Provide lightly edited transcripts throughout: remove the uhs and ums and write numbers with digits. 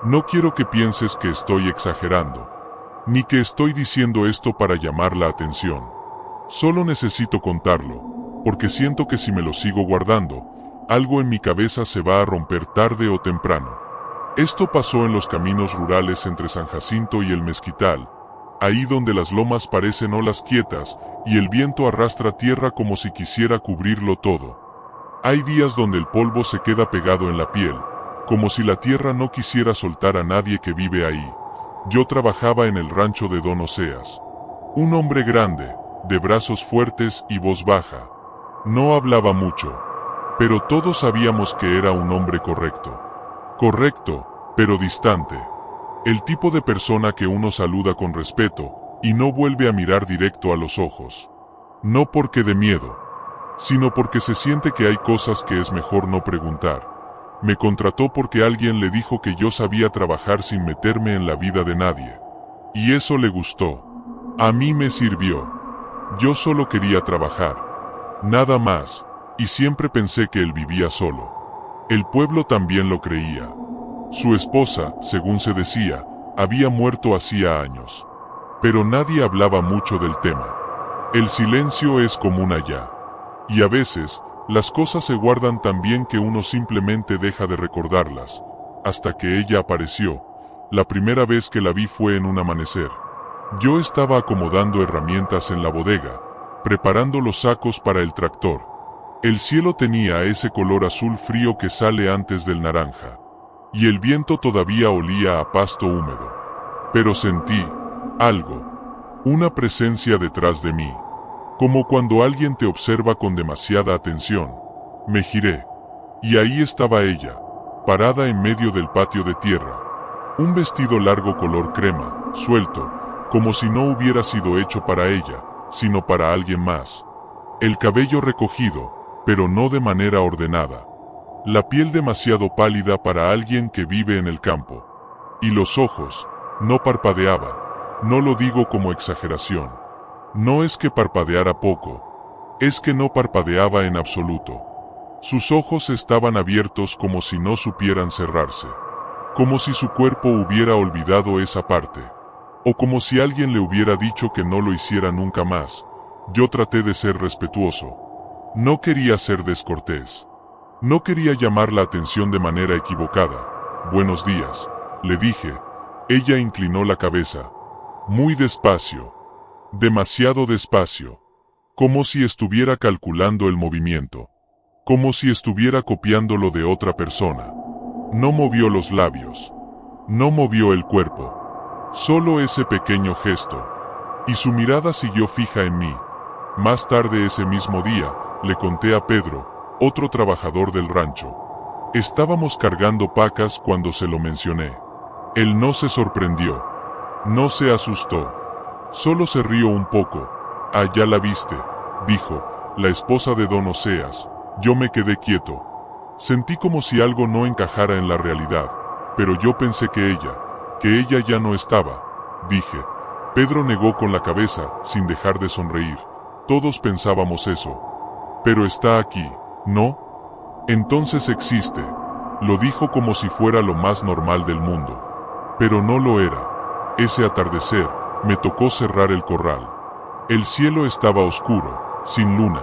No quiero que pienses que estoy exagerando, ni que estoy diciendo esto para llamar la atención. Solo necesito contarlo, porque siento que si me lo sigo guardando, algo en mi cabeza se va a romper tarde o temprano. Esto pasó en los caminos rurales entre San Jacinto y el Mezquital, ahí donde las lomas parecen olas quietas y el viento arrastra tierra como si quisiera cubrirlo todo. Hay días donde el polvo se queda pegado en la piel, como si la tierra no quisiera soltar a nadie que vive ahí. Yo trabajaba en el rancho de Don Oseas. Un hombre grande, de brazos fuertes y voz baja. No hablaba mucho, pero todos sabíamos que era un hombre correcto. Correcto, pero distante. El tipo de persona que uno saluda con respeto y no vuelve a mirar directo a los ojos. No porque de miedo, sino porque se siente que hay cosas que es mejor no preguntar. Me contrató porque alguien le dijo que yo sabía trabajar sin meterme en la vida de nadie. Y eso le gustó. A mí me sirvió. Yo solo quería trabajar. Nada más, y siempre pensé que él vivía solo. El pueblo también lo creía. Su esposa, según se decía, había muerto hacía años. Pero nadie hablaba mucho del tema. El silencio es común allá. Y a veces, las cosas se guardan tan bien que uno simplemente deja de recordarlas, hasta que ella apareció. La primera vez que la vi fue en un amanecer. Yo estaba acomodando herramientas en la bodega, preparando los sacos para el tractor. El cielo tenía ese color azul frío que sale antes del naranja, y el viento todavía olía a pasto húmedo. Pero sentí algo, una presencia detrás de mí. Como cuando alguien te observa con demasiada atención. Me giré. Y ahí estaba ella, parada en medio del patio de tierra. Un vestido largo color crema, suelto, como si no hubiera sido hecho para ella, sino para alguien más. El cabello recogido, pero no de manera ordenada. La piel demasiado pálida para alguien que vive en el campo. Y los ojos, no parpadeaba. No lo digo como exageración. No es que parpadeara poco, es que no parpadeaba en absoluto. Sus ojos estaban abiertos como si no supieran cerrarse. Como si su cuerpo hubiera olvidado esa parte. O como si alguien le hubiera dicho que no lo hiciera nunca más. Yo traté de ser respetuoso. No quería ser descortés. No quería llamar la atención de manera equivocada. Buenos días, le dije. Ella inclinó la cabeza. Muy despacio. Demasiado despacio. Como si estuviera calculando el movimiento. Como si estuviera copiándolo de otra persona. No movió los labios. No movió el cuerpo. Solo ese pequeño gesto. Y su mirada siguió fija en mí. Más tarde ese mismo día, le conté a Pedro, otro trabajador del rancho. Estábamos cargando pacas cuando se lo mencioné. Él no se sorprendió. No se asustó. Solo se rió un poco. Ah, ya la viste, dijo, la esposa de Don Oseas. Yo me quedé quieto. Sentí como si algo no encajara en la realidad, pero yo pensé que ella ya no estaba. Dije. Pedro negó con la cabeza, sin dejar de sonreír. Todos pensábamos eso. Pero está aquí, ¿no? Entonces existe. Lo dijo como si fuera lo más normal del mundo. Pero no lo era. Ese atardecer, me tocó cerrar el corral. El cielo estaba oscuro, sin luna.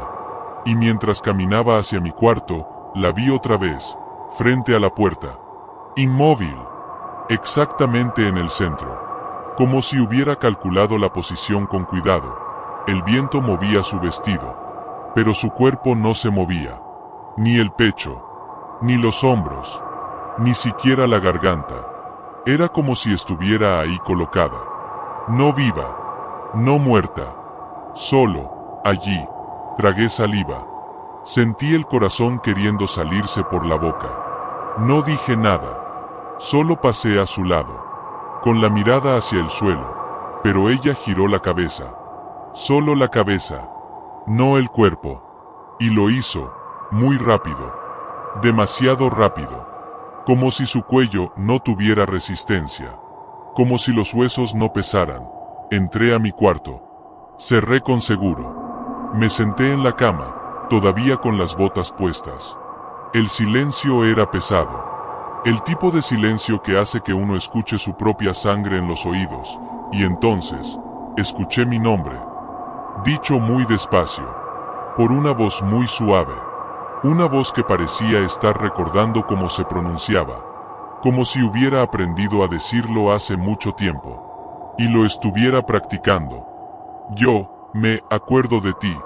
Y mientras caminaba hacia mi cuarto, la vi otra vez, frente a la puerta. Inmóvil. Exactamente en el centro. Como si hubiera calculado la posición con cuidado. El viento movía su vestido. Pero su cuerpo no se movía. Ni el pecho. Ni los hombros. Ni siquiera la garganta. Era como si estuviera ahí colocada. No viva, no muerta, solo, allí. Tragué saliva. Sentí el corazón queriendo salirse por la boca. No dije nada. Solo pasé a su lado, con la mirada hacia el suelo, pero ella giró la cabeza. Solo la cabeza, no el cuerpo. Y lo hizo, muy rápido. Demasiado rápido. Como si su cuello no tuviera resistencia. Como si los huesos no pesaran. Entré a mi cuarto. Cerré con seguro. Me senté en la cama, todavía con las botas puestas. El silencio era pesado. El tipo de silencio que hace que uno escuche su propia sangre en los oídos, y entonces, escuché mi nombre, dicho muy despacio, por una voz muy suave, una voz que parecía estar recordando cómo se pronunciaba, como si hubiera aprendido a decirlo hace mucho tiempo, y lo estuviera practicando. Yo, me acuerdo de ti.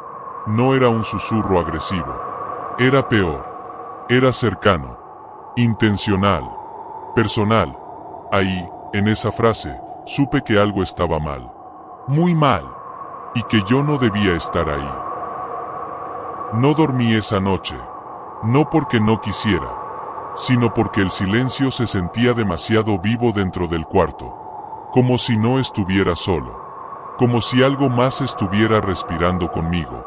No era un susurro agresivo. Era peor. Era cercano. Intencional. Personal. Ahí, en esa frase, supe que algo estaba mal. Muy mal. Y que yo no debía estar ahí. No dormí esa noche. No porque no quisiera, sino porque el silencio se sentía demasiado vivo dentro del cuarto. Como si no estuviera solo. Como si algo más estuviera respirando conmigo.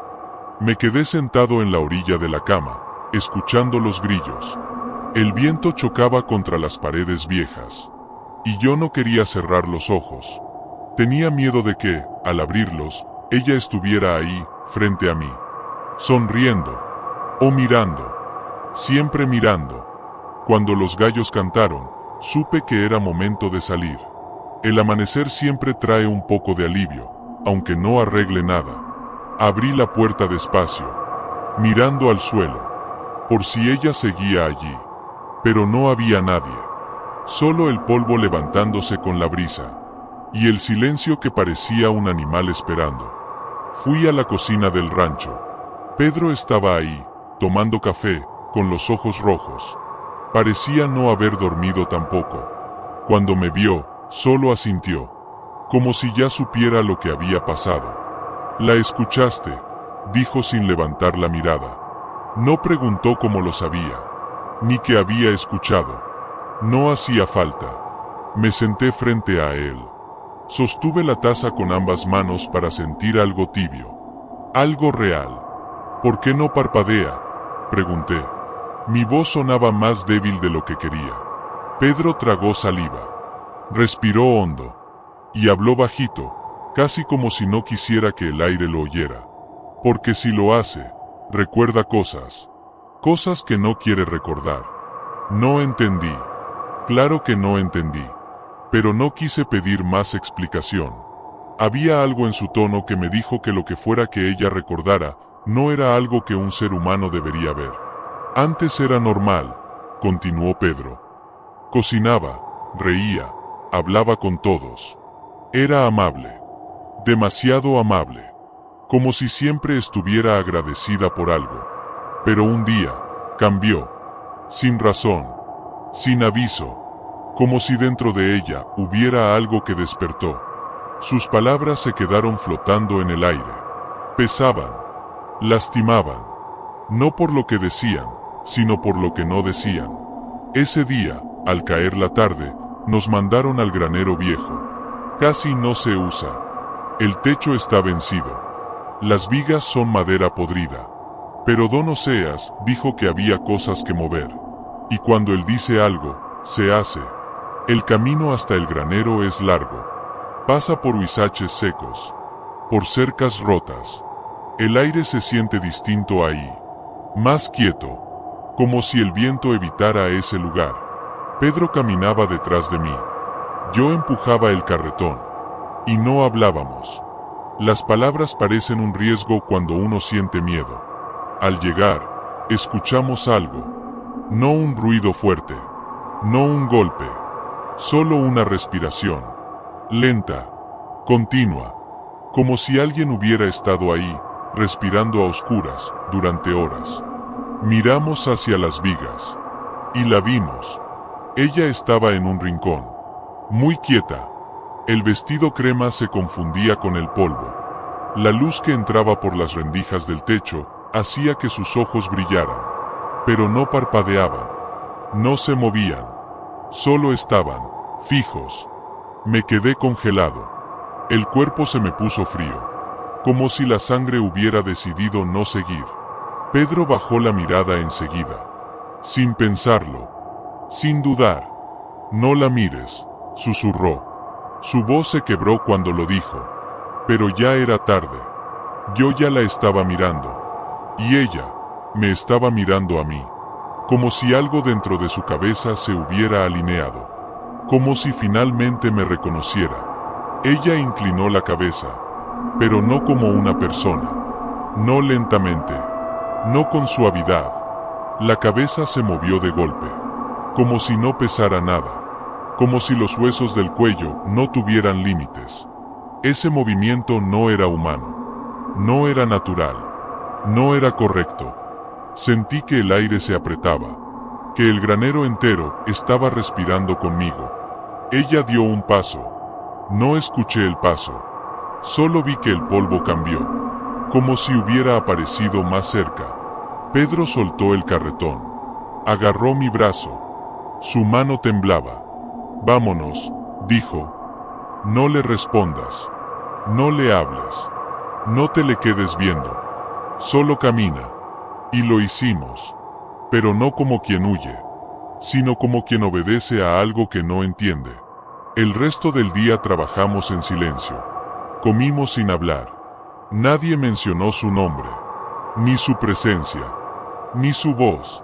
Me quedé sentado en la orilla de la cama, escuchando los grillos. El viento chocaba contra las paredes viejas. Y yo no quería cerrar los ojos. Tenía miedo de que, al abrirlos, ella estuviera ahí, frente a mí. Sonriendo. O mirando. Siempre mirando. Cuando los gallos cantaron, supe que era momento de salir. El amanecer siempre trae un poco de alivio, aunque no arregle nada. Abrí la puerta despacio, mirando al suelo, por si ella seguía allí. Pero no había nadie. Solo el polvo levantándose con la brisa, y el silencio que parecía un animal esperando. Fui a la cocina del rancho. Pedro estaba ahí, tomando café, con los ojos rojos. Parecía no haber dormido tampoco. Cuando me vio, solo asintió, como si ya supiera lo que había pasado. «¿La escuchaste?», dijo sin levantar la mirada. No preguntó cómo lo sabía, ni qué había escuchado. No hacía falta. Me senté frente a él. Sostuve la taza con ambas manos para sentir algo tibio. Algo real. «¿Por qué no parpadea?», pregunté. Mi voz sonaba más débil de lo que quería. Pedro tragó saliva. Respiró hondo. Y habló bajito, casi como si no quisiera que el aire lo oyera. Porque si lo hace, recuerda cosas. Cosas que no quiere recordar. No entendí. Claro que no entendí. Pero no quise pedir más explicación. Había algo en su tono que me dijo que lo que fuera que ella recordara, no era algo que un ser humano debería ver. Antes era normal, continuó Pedro. Cocinaba, reía, hablaba con todos. Era amable. Demasiado amable. Como si siempre estuviera agradecida por algo. Pero un día, cambió. Sin razón. Sin aviso. Como si dentro de ella hubiera algo que despertó. Sus palabras se quedaron flotando en el aire. Pesaban. Lastimaban. No por lo que decían, sino por lo que no decían. Ese día, al caer la tarde, nos mandaron al granero viejo. Casi no se usa. El techo está vencido. Las vigas son madera podrida. Pero Don Oseas dijo que había cosas que mover. Y cuando él dice algo, se hace. El camino hasta el granero es largo. Pasa por huizaches secos. Por cercas rotas. El aire se siente distinto ahí. Más quieto. Como si el viento evitara ese lugar. Pedro caminaba detrás de mí. Yo empujaba el carretón. Y no hablábamos. Las palabras parecen un riesgo cuando uno siente miedo. Al llegar, escuchamos algo. No un ruido fuerte. No un golpe. Solo una respiración. Lenta. Continua. Como si alguien hubiera estado ahí, respirando a oscuras, durante horas. Miramos hacia las vigas. Y la vimos. Ella estaba en un rincón. Muy quieta. El vestido crema se confundía con el polvo. La luz que entraba por las rendijas del techo hacía que sus ojos brillaran. Pero no parpadeaban. No se movían. Solo estaban, fijos. Me quedé congelado. El cuerpo se me puso frío. Como si la sangre hubiera decidido no seguir. Pedro bajó la mirada enseguida. Sin pensarlo. Sin dudar. «No la mires», susurró. Su voz se quebró cuando lo dijo. Pero ya era tarde. Yo ya la estaba mirando. Y ella, me estaba mirando a mí. como si algo dentro de su cabeza se hubiera alineado, como si finalmente me reconociera. Ella inclinó la cabeza, pero no como una persona, no lentamente, no con suavidad. La cabeza se movió de golpe, como si no pesara nada, como si los huesos del cuello no tuvieran límites. Ese movimiento no era humano, no era natural, no era correcto. Sentí que el aire se apretaba, que el granero entero estaba respirando conmigo. Ella dio un paso. No escuché el paso. Solo vi que el polvo cambió, como si hubiera aparecido más cerca. Pedro soltó el carretón. Agarró mi brazo. Su mano temblaba. Vámonos, dijo. No le respondas. No le hables. No te le quedes viendo. Solo camina. Y lo hicimos. Pero no como quien huye, sino como quien obedece a algo que no entiende. El resto del día trabajamos en silencio. Comimos sin hablar. Nadie mencionó su nombre, ni su presencia, ni su voz.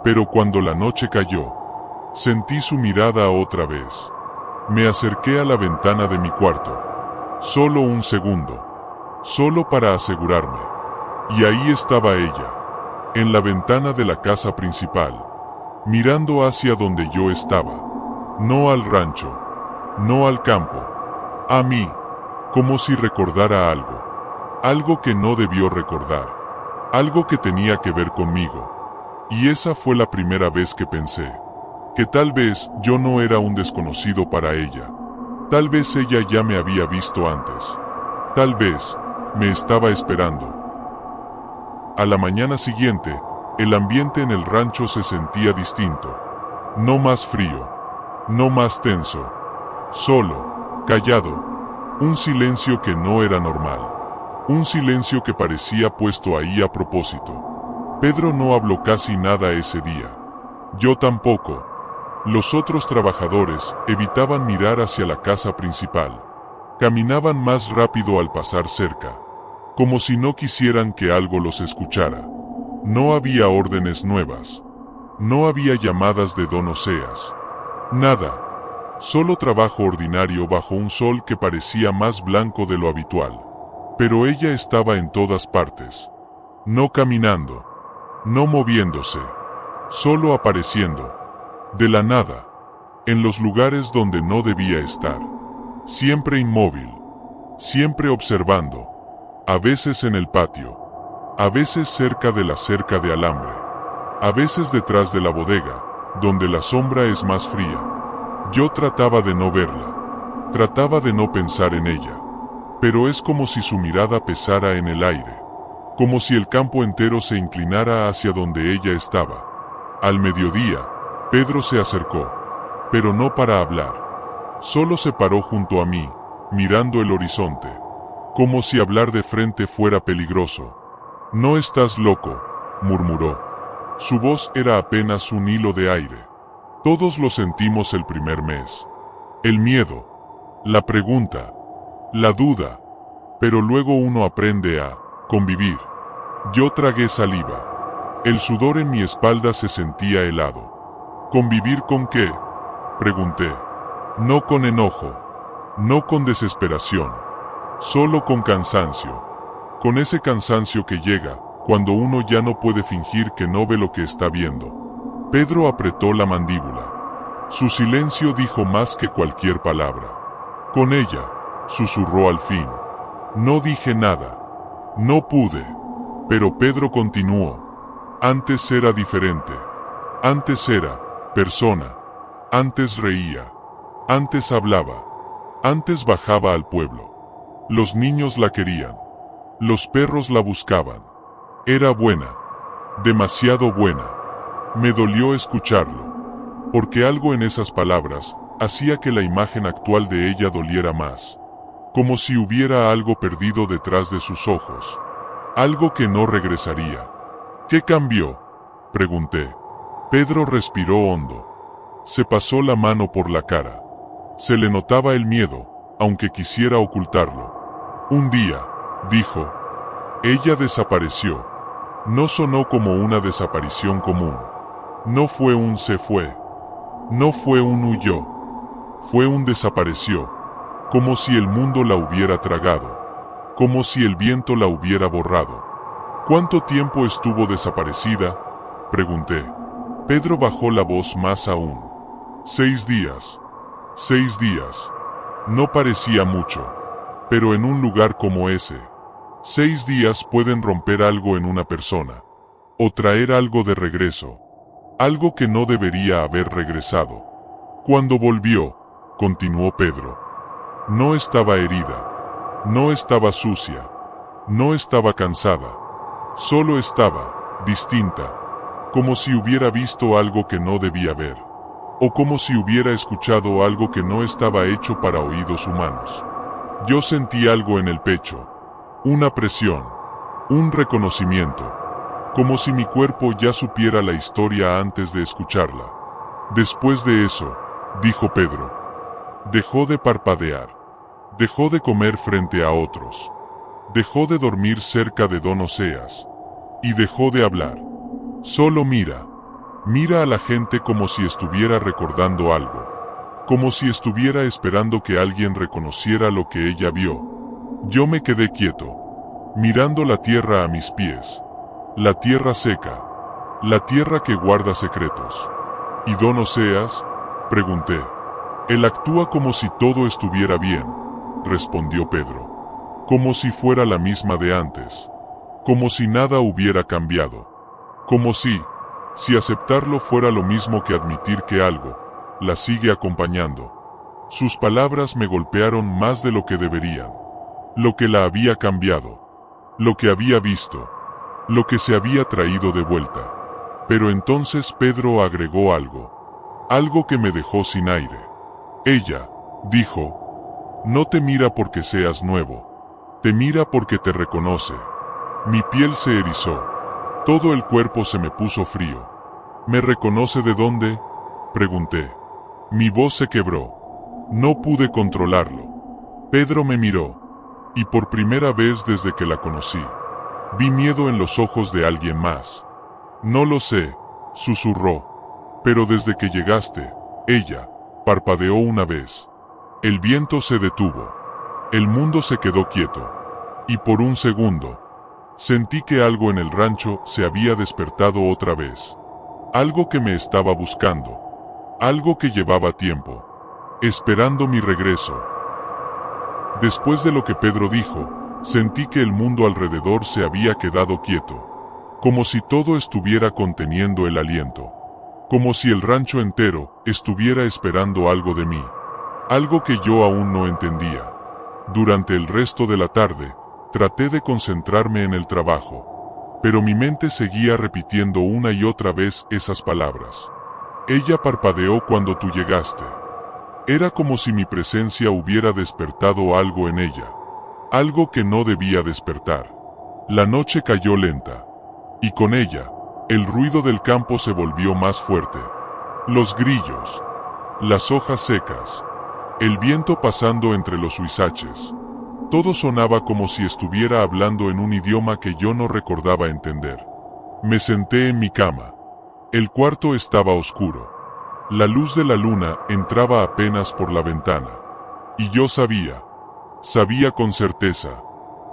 Pero cuando la noche cayó, sentí su mirada otra vez. Me acerqué a la ventana de mi cuarto. Solo un segundo. Solo para asegurarme. Y ahí estaba ella, en la ventana de la casa principal, mirando hacia donde yo estaba. No al rancho, no al campo. A mí, como si recordara algo. Algo que no debió recordar. Algo que tenía que ver conmigo. Y esa fue la primera vez que pensé que tal vez yo no era un desconocido para ella. Tal vez ella ya me había visto antes. Tal vez me estaba esperando. A la mañana siguiente, el ambiente en el rancho se sentía distinto. No más frío. No más tenso. Solo, callado. Un silencio que no era normal. Un silencio que parecía puesto ahí a propósito. Pedro no habló casi nada ese día. Yo tampoco. Los otros trabajadores evitaban mirar hacia la casa principal. Caminaban más rápido al pasar cerca, como si no quisieran que algo los escuchara. No había órdenes nuevas. No había llamadas de don Oseas. Nada. Solo trabajo ordinario bajo un sol que parecía más blanco de lo habitual. Pero ella estaba en todas partes. No caminando. No moviéndose. Solo apareciendo. De la nada. En los lugares donde no debía estar. Siempre inmóvil. Siempre observando. A veces en el patio. A veces cerca de la cerca de alambre. A veces detrás de la bodega, donde la sombra es más fría. Yo trataba de no verla. Trataba de no pensar en ella. Pero es como si su mirada pesara en el aire. Como si el campo entero se inclinara hacia donde ella estaba. Al mediodía, Pedro se acercó. Pero no para hablar. Solo se paró junto a mí, mirando el horizonte. Como si hablar de frente fuera peligroso. «No estás loco», murmuró. Su voz era apenas un hilo de aire. Todos lo sentimos el primer mes. El miedo, la pregunta, la duda. Pero luego uno aprende a convivir. Yo tragué saliva. El sudor en mi espalda se sentía helado. ¿Convivir con qué?, pregunté. No con enojo. No con desesperación. Solo con cansancio. Con ese cansancio que llega cuando uno ya no puede fingir que no ve lo que está viendo. Pedro apretó la mandíbula. Su silencio dijo más que cualquier palabra. Con ella, susurró al fin. No dije nada. No pude. Pero Pedro continuó. Antes era diferente. Antes era persona. Antes reía. Antes hablaba. Antes bajaba al pueblo. Los niños la querían. Los perros la buscaban. Era buena. Demasiado buena. Me dolió escucharlo. Porque algo en esas palabras hacía que la imagen actual de ella doliera más. Como si hubiera algo perdido detrás de sus ojos. Algo que no regresaría. ¿Qué cambió?, pregunté. Pedro respiró hondo. Se pasó la mano por la cara. Se le notaba el miedo, aunque quisiera ocultarlo. Un día, dijo, ella desapareció. No sonó como una desaparición común. No fue un se fue. No fue un huyó. Fue un desapareció. Como si el mundo la hubiera tragado. Como si el viento la hubiera borrado. ¿Cuánto tiempo estuvo desaparecida?, pregunté. Pedro bajó la voz más aún. 6 días. 6 días. No parecía mucho. Pero en un lugar como ese, 6 días pueden romper algo en una persona. O traer algo de regreso. Algo que no debería haber regresado. Cuando volvió, continuó Pedro, no estaba herida. No estaba sucia. No estaba cansada. Solo estaba distinta. Como si hubiera visto algo que no debía ver. O como si hubiera escuchado algo que no estaba hecho para oídos humanos. Yo sentí algo en el pecho. Una presión. Un reconocimiento. Como si mi cuerpo ya supiera la historia antes de escucharla. Después de eso, dijo Pedro, dejó de parpadear. Dejó de comer frente a otros. Dejó de dormir cerca de Don Oseas. Y dejó de hablar. Solo mira. Mira a la gente como si estuviera recordando algo. Como si estuviera esperando que alguien reconociera lo que ella vio. Yo me quedé quieto, mirando la tierra a mis pies. La tierra seca. La tierra que guarda secretos. ¿Y Don Oseas?, pregunté. Él actúa como si todo estuviera bien, respondió Pedro. Como si fuera la misma de antes. Como si nada hubiera cambiado. Como si aceptarlo fuera lo mismo que admitir que algo la sigue acompañando. Sus palabras me golpearon más de lo que deberían. Lo que la había cambiado. Lo que había visto. Lo que se había traído de vuelta. Pero entonces Pedro agregó algo. Algo que me dejó sin aire. Ella dijo, no te mira porque seas nuevo. Te mira porque te reconoce. Mi piel se erizó. Todo el cuerpo se me puso frío. ¿Me reconoce de dónde?, pregunté. Mi voz se quebró. No pude controlarlo. Pedro me miró. Y por primera vez desde que la conocí, vi miedo en los ojos de alguien más. No lo sé, susurró. Pero desde que llegaste, ella parpadeó una vez. El viento se detuvo. El mundo se quedó quieto. Y por un segundo, sentí que algo en el rancho se había despertado otra vez. Algo que me estaba buscando. Algo que llevaba tiempo. Esperando mi regreso. Después de lo que Pedro dijo, sentí que el mundo alrededor se había quedado quieto. Como si todo estuviera conteniendo el aliento. Como si el rancho entero estuviera esperando algo de mí. Algo que yo aún no entendía. Durante el resto de la tarde, traté de concentrarme en el trabajo. Pero mi mente seguía repitiendo una y otra vez esas palabras. Ella parpadeó cuando tú llegaste. Era como si mi presencia hubiera despertado algo en ella. Algo que no debía despertar. La noche cayó lenta. Y con ella, el ruido del campo se volvió más fuerte. Los grillos. Las hojas secas. El viento pasando entre los huizaches. Todo sonaba como si estuviera hablando en un idioma que yo no recordaba entender. Me senté en mi cama. El cuarto estaba oscuro. La luz de la luna entraba apenas por la ventana. Y yo sabía con certeza,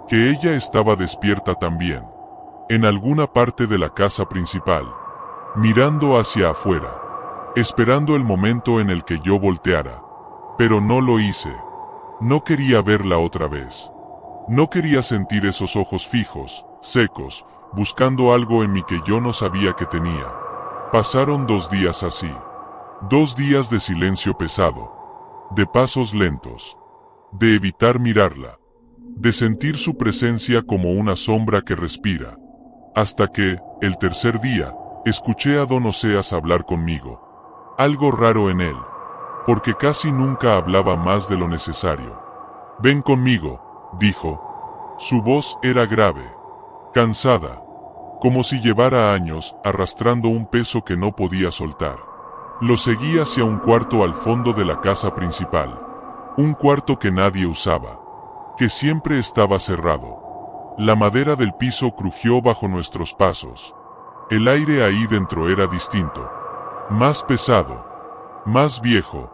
que ella estaba despierta también. En alguna parte de la casa principal. Mirando hacia afuera. Esperando el momento en el que yo volteara. Pero no lo hice. No quería verla otra vez. No quería sentir esos ojos fijos, secos, buscando algo en mí que yo no sabía que tenía. Pasaron 2 días así. 2 días de silencio pesado. De pasos lentos. De evitar mirarla. De sentir su presencia como una sombra que respira. Hasta que, el tercer día, escuché a Don Oseas hablar conmigo. Algo raro en él. Porque casi nunca hablaba más de lo necesario. Ven conmigo, dijo. Su voz era grave. Cansada. Como si llevara años arrastrando un peso que no podía soltar. Lo seguí hacia un cuarto al fondo de la casa principal. Un cuarto que nadie usaba. Que siempre estaba cerrado. La madera del piso crujió bajo nuestros pasos. El aire ahí dentro era distinto. Más pesado. Más viejo.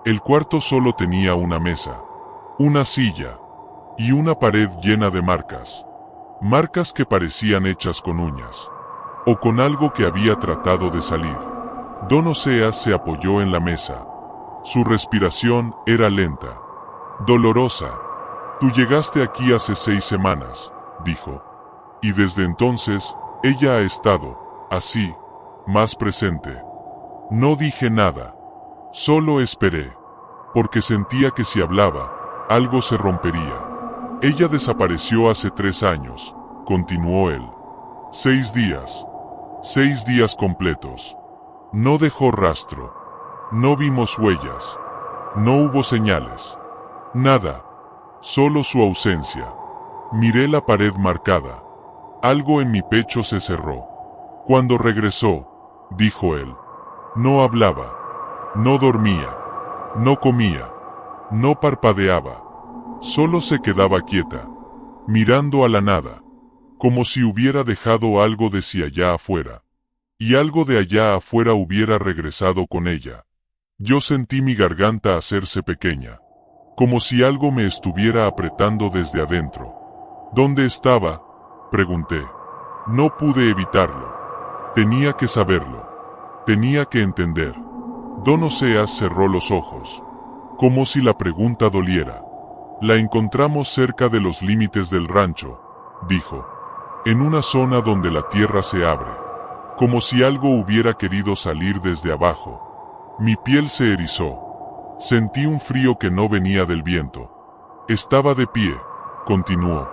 El cuarto solo tenía una mesa, una silla y una pared llena de marcas. Marcas que parecían hechas con uñas, o con algo que había tratado de salir. Don Oseas se apoyó en la mesa. Su respiración era lenta, dolorosa. Tú llegaste aquí hace 6 semanas, dijo. Y desde entonces, ella ha estado, así, más presente. No dije nada. Solo esperé. Porque sentía que si hablaba, algo se rompería. Ella desapareció hace 3 años, continuó él. 6 días. 6 días completos. No dejó rastro. No vimos huellas. No hubo señales. Nada. Solo su ausencia. Miré la pared marcada. Algo en mi pecho se cerró. Cuando regresó, dijo él. No hablaba. No dormía. No comía. No parpadeaba. Solo se quedaba quieta, mirando a la nada, como si hubiera dejado algo de sí allá afuera, y algo de allá afuera hubiera regresado con ella. Yo sentí mi garganta hacerse pequeña, como si algo me estuviera apretando desde adentro. ¿Dónde estaba?, pregunté. No pude evitarlo. Tenía que saberlo. Tenía que entender. Don Oseas cerró los ojos, como si la pregunta doliera. La encontramos cerca de los límites del rancho, dijo. En una zona donde la tierra se abre, como si algo hubiera querido salir desde abajo. Mi piel se erizó. Sentí un frío que no venía del viento. Estaba de pie, continuó,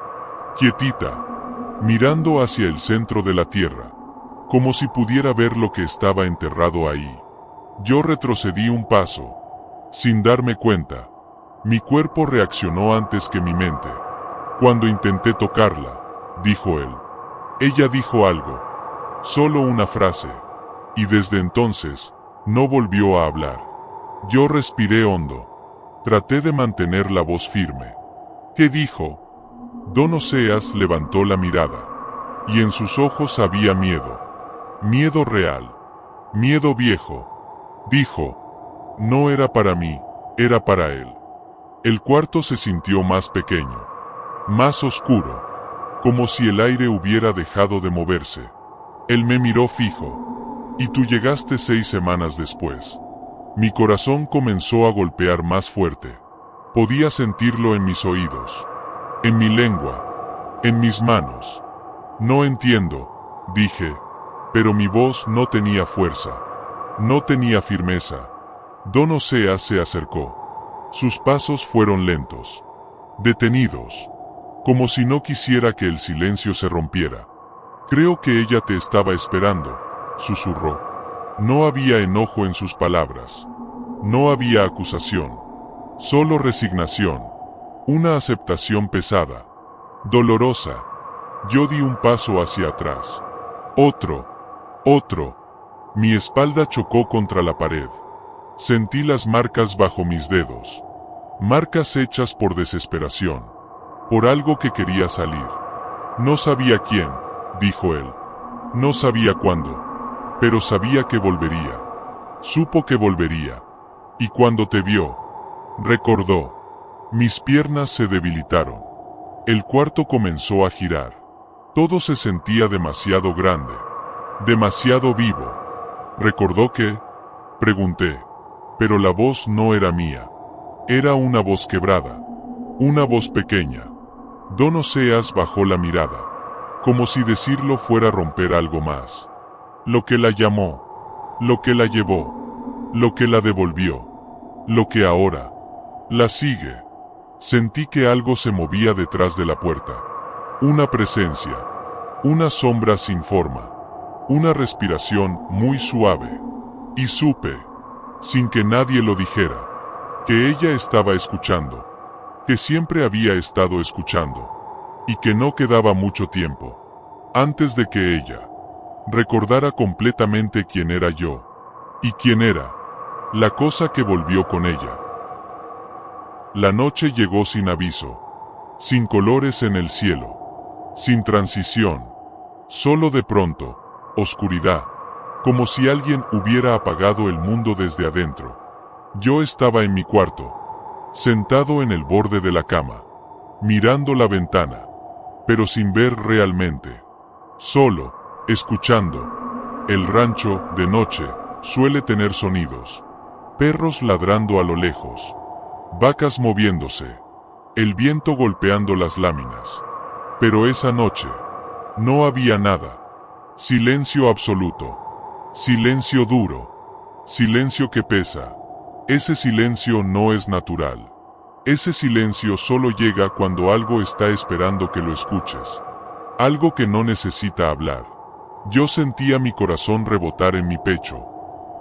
quietita, mirando hacia el centro de la tierra, como si pudiera ver lo que estaba enterrado ahí. Yo retrocedí un paso, sin darme cuenta. Mi cuerpo reaccionó antes que mi mente. Cuando intenté tocarla, dijo él. Ella dijo algo, solo una frase, y desde entonces, no volvió a hablar. Yo respiré hondo. Traté de mantener la voz firme. ¿Qué dijo? Don Oseas levantó la mirada, y en sus ojos había miedo. Miedo real. Miedo viejo. Dijo, no era para mí, era para él. El cuarto se sintió más pequeño, más oscuro, como si el aire hubiera dejado de moverse. Él me miró fijo. Y tú llegaste 6 semanas después. Mi corazón comenzó a golpear más fuerte. Podía sentirlo en mis oídos, en mi lengua, en mis manos. No entiendo, dije, pero mi voz no tenía fuerza, no tenía firmeza. Don Oseas se acercó. Sus pasos fueron lentos, detenidos, como si no quisiera que el silencio se rompiera. Creo que ella te estaba esperando, susurró. No había enojo en sus palabras. No había acusación. Solo resignación. Una aceptación pesada, dolorosa. Yo di un paso hacia atrás. Otro. Mi espalda chocó contra la pared. Sentí las marcas bajo mis dedos. Marcas hechas por desesperación. Por algo que quería salir. No sabía quién, dijo él. No sabía cuándo. Pero sabía que volvería. Supo que volvería. Y cuando te vio, recordó. Mis piernas se debilitaron. El cuarto comenzó a girar. Todo se sentía demasiado grande. Demasiado vivo. ¿Recordó qué?, pregunté. Pero la voz no era mía. Era una voz quebrada. Una voz pequeña. Don Oseas bajó la mirada, como si decirlo fuera romper algo más. Lo que la llamó, lo que la llevó, lo que la devolvió, lo que ahora la sigue. Sentí que algo se movía detrás de la puerta. Una presencia, una sombra sin forma, una respiración muy suave. Y supe, sin que nadie lo dijera, que ella estaba escuchando, que siempre había estado escuchando, y que no quedaba mucho tiempo, antes de que ella recordara completamente quién era yo, y quién era la cosa que volvió con ella. La noche llegó sin aviso, sin colores en el cielo, sin transición, solo de pronto, oscuridad. como si alguien hubiera apagado el mundo desde adentro. Yo estaba en mi cuarto, sentado en el borde de la cama, mirando la ventana, pero sin ver realmente. Solo, escuchando. El rancho, de noche, suele tener sonidos. Perros ladrando a lo lejos. Vacas moviéndose. El viento golpeando las láminas. Pero esa noche, no había nada. Silencio absoluto. Silencio duro. Silencio que pesa. Ese silencio no es natural. Ese silencio solo llega cuando algo está esperando que lo escuches. Algo que no necesita hablar. Yo sentía mi corazón rebotar en mi pecho.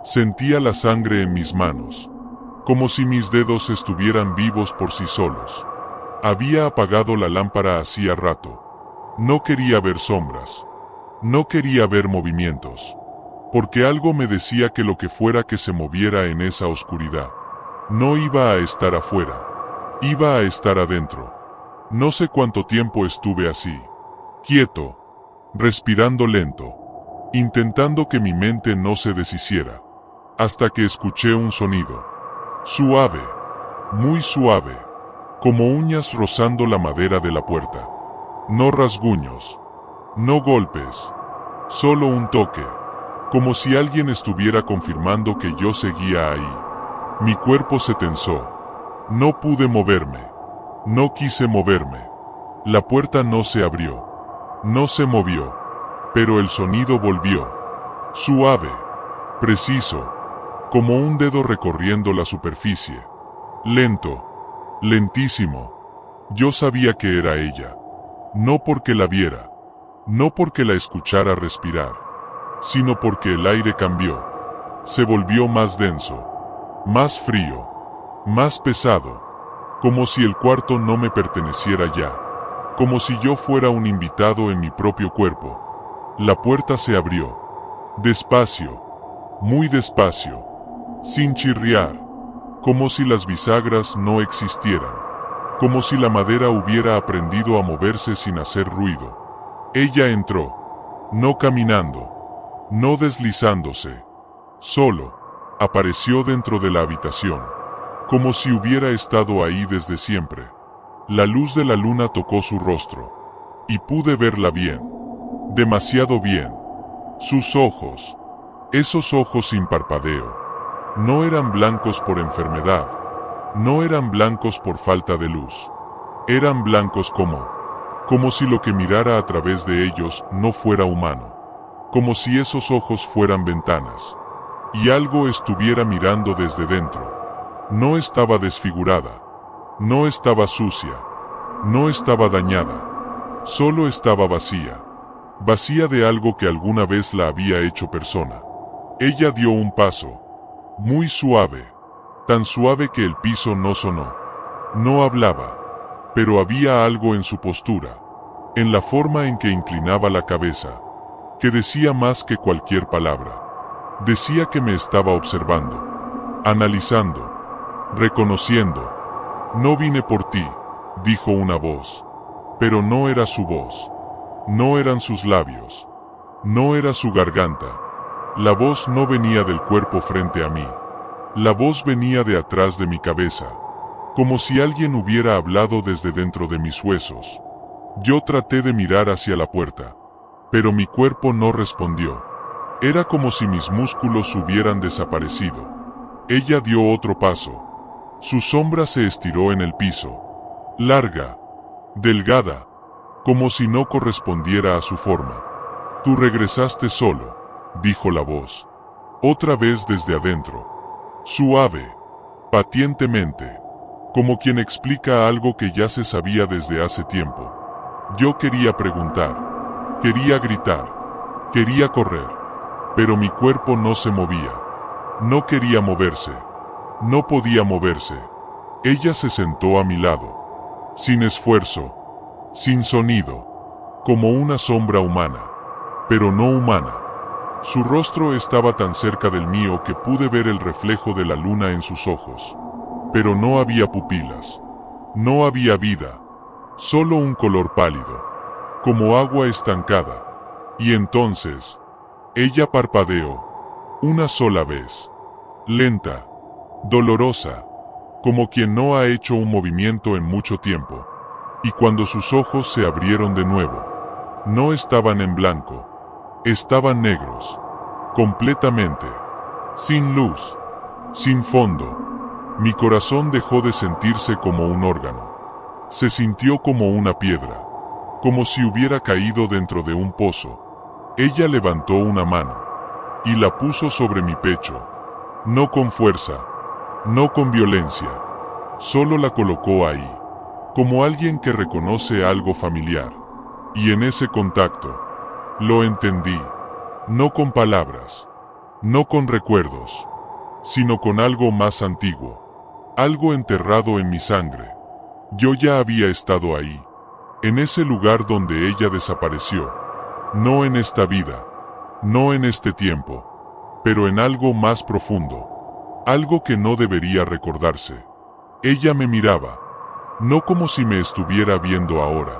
Sentía la sangre en mis manos. Como si mis dedos estuvieran vivos por sí solos. Había apagado la lámpara hacía rato. No quería ver sombras. No quería ver movimientos. Porque algo me decía que lo que fuera que se moviera en esa oscuridad, no iba a estar afuera. Iba a estar adentro. No sé cuánto tiempo estuve así. Quieto. Respirando lento. Intentando que mi mente no se deshiciera. Hasta que escuché un sonido. Suave. Muy suave. Como uñas rozando la madera de la puerta. No rasguños. No golpes. Solo un toque. Como si alguien estuviera confirmando que yo seguía ahí. Mi cuerpo se tensó. No pude moverme. No quise moverme. La puerta no se abrió. No se movió. Pero el sonido volvió. Suave. Preciso. Como un dedo recorriendo la superficie. Lento. Lentísimo. Yo sabía que era ella. No porque la viera. No porque la escuchara respirar. Sino porque el aire cambió. Se volvió más denso. Más frío. Más pesado. Como si el cuarto no me perteneciera ya. Como si yo fuera un invitado en mi propio cuerpo. La puerta se abrió. Despacio. Muy despacio. Sin chirriar. Como si las bisagras no existieran. Como si la madera hubiera aprendido a moverse sin hacer ruido. Ella entró. No caminando. No deslizándose. Solo. Apareció dentro de la habitación. Como si hubiera estado ahí desde siempre. La luz de la luna tocó su rostro. Y pude verla bien. Demasiado bien. Sus ojos. Esos ojos sin parpadeo. No eran blancos por enfermedad. No eran blancos por falta de luz. Eran blancos como si lo que mirara a través de ellos no fuera humano. Como si esos ojos fueran ventanas. Y algo estuviera mirando desde dentro. No estaba desfigurada. No estaba sucia. No estaba dañada. Solo estaba vacía. Vacía de algo que alguna vez la había hecho persona. Ella dio un paso. Muy suave. Tan suave que el piso no sonó. No hablaba. Pero había algo en su postura. En la forma en que inclinaba la cabeza. Que decía más que cualquier palabra. Decía que me estaba observando. Analizando. Reconociendo. No vine por ti, dijo una voz. Pero no era su voz. No eran sus labios. No era su garganta. La voz no venía del cuerpo frente a mí. La voz venía de atrás de mi cabeza. Como si alguien hubiera hablado desde dentro de mis huesos. Yo traté de mirar hacia la puerta. Pero mi cuerpo no respondió. Era como si mis músculos hubieran desaparecido. Ella dio otro paso. Su sombra se estiró en el piso. Larga. Delgada. Como si no correspondiera a su forma. Tú regresaste solo, dijo la voz. Otra vez desde adentro. Suave. Pacientemente. Como quien explica algo que ya se sabía desde hace tiempo. Yo quería preguntar. Quería gritar. Quería correr. Pero mi cuerpo no se movía. No quería moverse. No podía moverse. Ella se sentó a mi lado. Sin esfuerzo. Sin sonido. Como una sombra humana. Pero no humana. Su rostro estaba tan cerca del mío que pude ver el reflejo de la luna en sus ojos. Pero no había pupilas. No había vida. Solo un color pálido. Como agua estancada. Y entonces, ella parpadeó. Una sola vez. Lenta. Dolorosa. Como quien no ha hecho un movimiento en mucho tiempo. Y cuando sus ojos se abrieron de nuevo, no estaban en blanco. Estaban negros. Completamente. Sin luz. Sin fondo. Mi corazón dejó de sentirse como un órgano. Se sintió como una piedra. Como si hubiera caído dentro de un pozo. Ella levantó una mano y la puso sobre mi pecho. No con fuerza. No con violencia. Solo la colocó ahí. Como alguien que reconoce algo familiar. Y en ese contacto, lo entendí. No con palabras. No con recuerdos. Sino con algo más antiguo. Algo enterrado en mi sangre. Yo ya había estado ahí. En ese lugar donde ella desapareció. No en esta vida. No en este tiempo. Pero en algo más profundo. Algo que no debería recordarse. Ella me miraba. No como si me estuviera viendo ahora.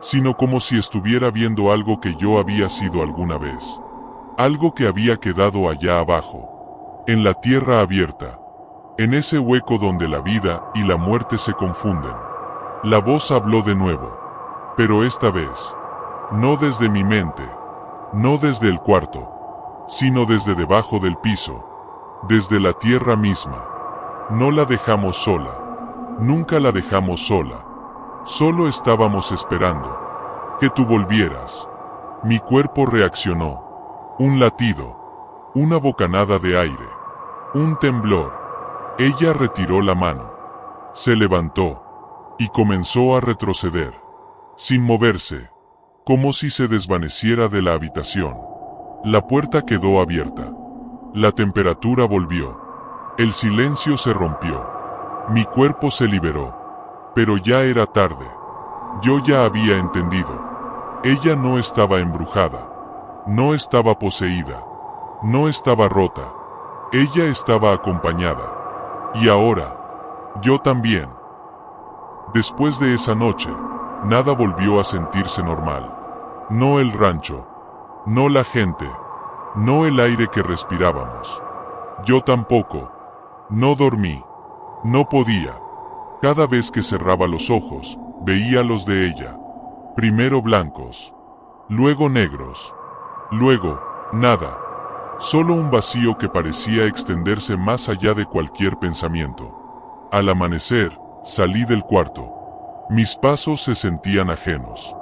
Sino como si estuviera viendo algo que yo había sido alguna vez. Algo que había quedado allá abajo. En la tierra abierta. En ese hueco donde la vida y la muerte se confunden. La voz habló de nuevo. Pero esta vez, no desde mi mente, no desde el cuarto, sino desde debajo del piso, desde la tierra misma. No la dejamos sola. Nunca la dejamos sola. Solo estábamos esperando que tú volvieras. Mi cuerpo reaccionó. Un latido. Una bocanada de aire. Un temblor. Ella retiró la mano. Se levantó. Y comenzó a retroceder. Sin moverse. Como si se desvaneciera de la habitación. La puerta quedó abierta. La temperatura volvió. El silencio se rompió. Mi cuerpo se liberó. Pero ya era tarde. Yo ya había entendido. Ella no estaba embrujada. No estaba poseída. No estaba rota. Ella estaba acompañada. Y ahora, yo también. Después de esa noche, nada volvió a sentirse normal. No el rancho. No la gente. No el aire que respirábamos. Yo tampoco. No dormí. No podía. Cada vez que cerraba los ojos, veía los de ella. Primero blancos. Luego negros. Luego, nada. Solo un vacío que parecía extenderse más allá de cualquier pensamiento. Al amanecer, salí del cuarto. Mis pasos se sentían ajenos.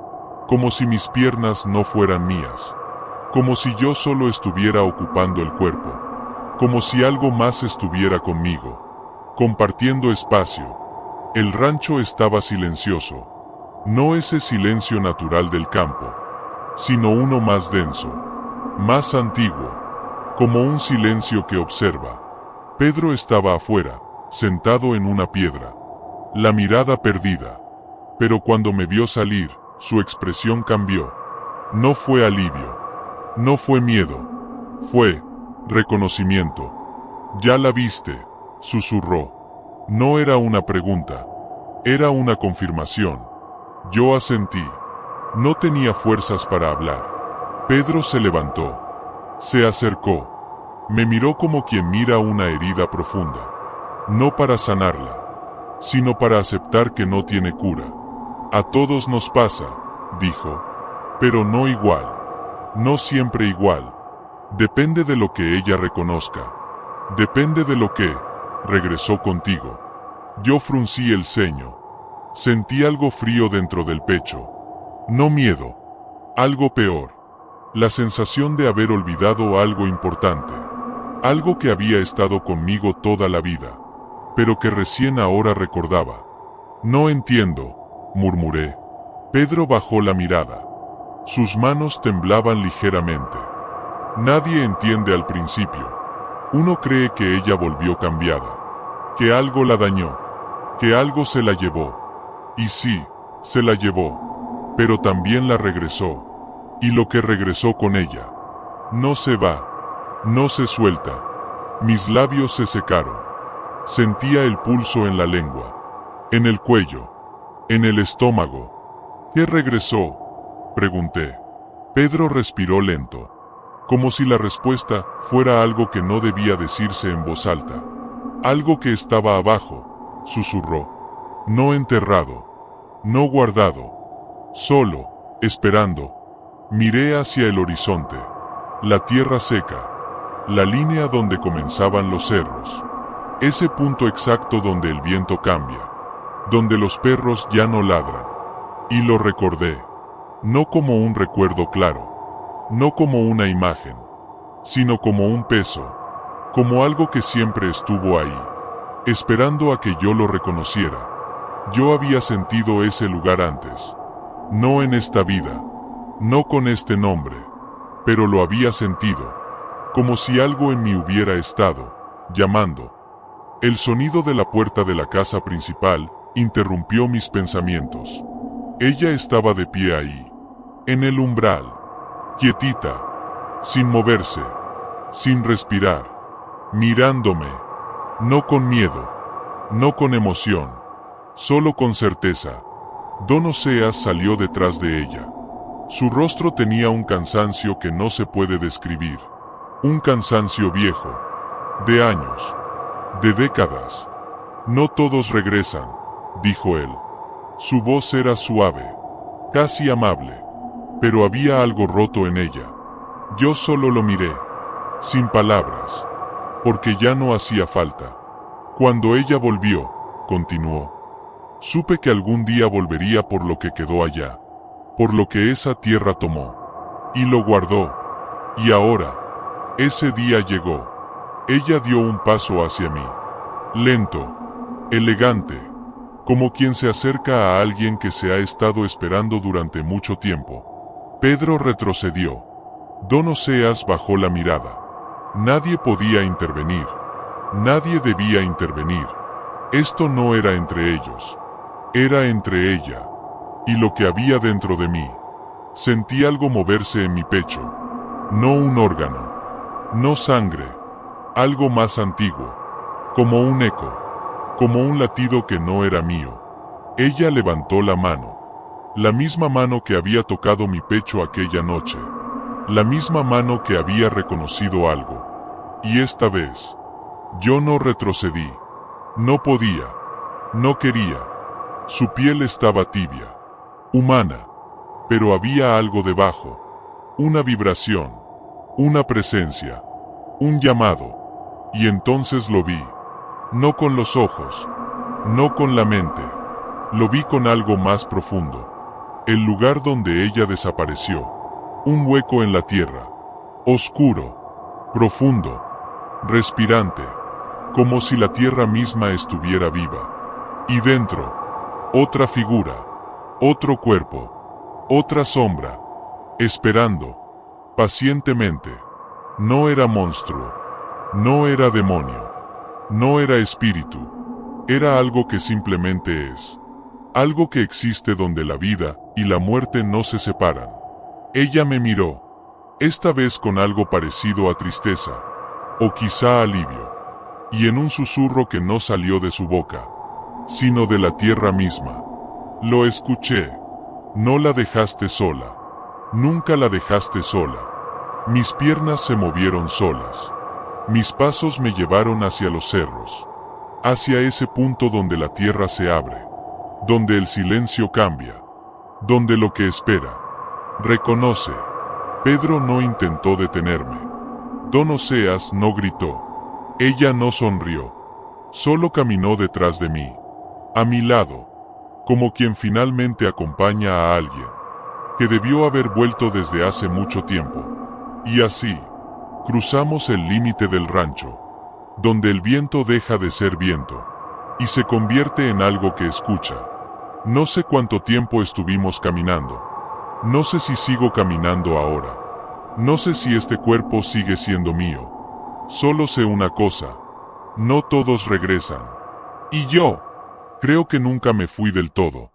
Como si mis piernas no fueran mías. Como si yo solo estuviera ocupando el cuerpo. Como si algo más estuviera conmigo. Compartiendo espacio. El rancho estaba silencioso. No ese silencio natural del campo. Sino uno más denso. Más antiguo. Como un silencio que observa. Pedro estaba afuera, sentado en una piedra. La mirada perdida. Pero cuando me vio salir, su expresión cambió. No fue alivio. No fue miedo. Fue reconocimiento. «Ya la viste», susurró. No era una pregunta. Era una confirmación. Yo asentí. No tenía fuerzas para hablar. Pedro se levantó. Se acercó. Me miró como quien mira una herida profunda. No para sanarla, sino para aceptar que no tiene cura. A todos nos pasa, dijo. Pero no igual. No siempre igual. Depende de lo que ella reconozca. Depende de lo que regresó contigo. Yo fruncí el ceño. Sentí algo frío dentro del pecho. No miedo. Algo peor. La sensación de haber olvidado algo importante. Algo que había estado conmigo toda la vida. Pero que recién ahora recordaba. No entiendo, murmuré. Pedro bajó la mirada. Sus manos temblaban ligeramente. Nadie entiende al principio. Uno cree que ella volvió cambiada. Que algo la dañó. Que algo se la llevó. Y sí, se la llevó. Pero también la regresó. Y lo que regresó con ella. No se va. No se suelta. Mis labios se secaron. Sentía el pulso en la lengua. En el cuello. En el estómago. ¿Qué regresó?, pregunté. Pedro respiró lento. como si la respuesta fuera algo que no debía decirse en voz alta. Algo que estaba abajo, susurró. No enterrado, no guardado, solo, esperando. Miré hacia el horizonte, la tierra seca, la línea donde comenzaban los cerros, ese punto exacto donde el viento cambia, donde los perros ya no ladran. Y lo recordé, no como un recuerdo claro, no como una imagen, sino como un peso, como algo que siempre estuvo ahí, esperando a que yo lo reconociera. Yo había sentido ese lugar antes, no en esta vida, no con este nombre, pero lo había sentido, como si algo en mí hubiera estado llamando. El sonido de la puerta de la casa principal interrumpió mis pensamientos. Ella estaba de pie ahí, en el umbral, quietita, sin moverse, sin respirar, mirándome, no con miedo, no con emoción, solo con certeza. Don Oseas salió detrás de ella. Su rostro tenía un cansancio que no se puede describir, un cansancio viejo, de años, de décadas. No todos regresan, dijo él. Su voz era suave, casi amable, pero había algo roto en ella. Yo solo lo miré, sin palabras, porque ya no hacía falta. Cuando ella volvió, continuó, supe que algún día volvería por lo que quedó allá, por lo que esa tierra tomó, y lo guardó. Y ahora, ese día llegó. Ella dio un paso hacia mí, lento, elegante, como quien se acerca a alguien que se ha estado esperando durante mucho tiempo. Pedro retrocedió. Don Oseas bajó la mirada. Nadie podía intervenir. Nadie debía intervenir. Esto no era entre ellos. Era entre ella y lo que había dentro de mí. Sentí algo moverse en mi pecho. No un órgano. No sangre. Algo más antiguo. Como un eco. Como un latido que no era mío. Ella levantó la mano. La misma mano que había tocado mi pecho aquella noche. La misma mano que había reconocido algo. Y esta vez, yo no retrocedí. No podía. No quería. Su piel estaba tibia. Humana. Pero había algo debajo. Una vibración. Una presencia. Un llamado. Y entonces lo vi. No con los ojos. No con la mente. Lo vi con algo más profundo. El lugar donde ella desapareció. Un hueco en la tierra. Oscuro. Profundo. Respirante. Como si la tierra misma estuviera viva. Y dentro, otra figura. Otro cuerpo. Otra sombra. Esperando. Pacientemente. No era monstruo. No era demonio. No era espíritu. Era algo que simplemente es. Algo que existe donde la vida y la muerte no se separan. Ella me miró. Esta vez con algo parecido a tristeza. O quizá alivio. Y en un susurro que no salió de su boca, sino de la tierra misma. Lo escuché. No la dejaste sola. Nunca la dejaste sola. Mis piernas se movieron solas. Mis pasos me llevaron hacia los cerros. Hacia ese punto donde la tierra se abre. Donde el silencio cambia. Donde lo que espera. Reconoce. Pedro no intentó detenerme. Don Oseas no gritó. Ella no sonrió. Solo caminó detrás de mí. A mi lado. Como quien finalmente acompaña a alguien que debió haber vuelto desde hace mucho tiempo. Y así, cruzamos el límite del rancho, donde el viento deja de ser viento, y se convierte en algo que escucha. No sé cuánto tiempo estuvimos caminando. No sé si sigo caminando ahora. No sé si este cuerpo sigue siendo mío. Solo sé una cosa. No todos regresan. Y yo creo que nunca me fui del todo.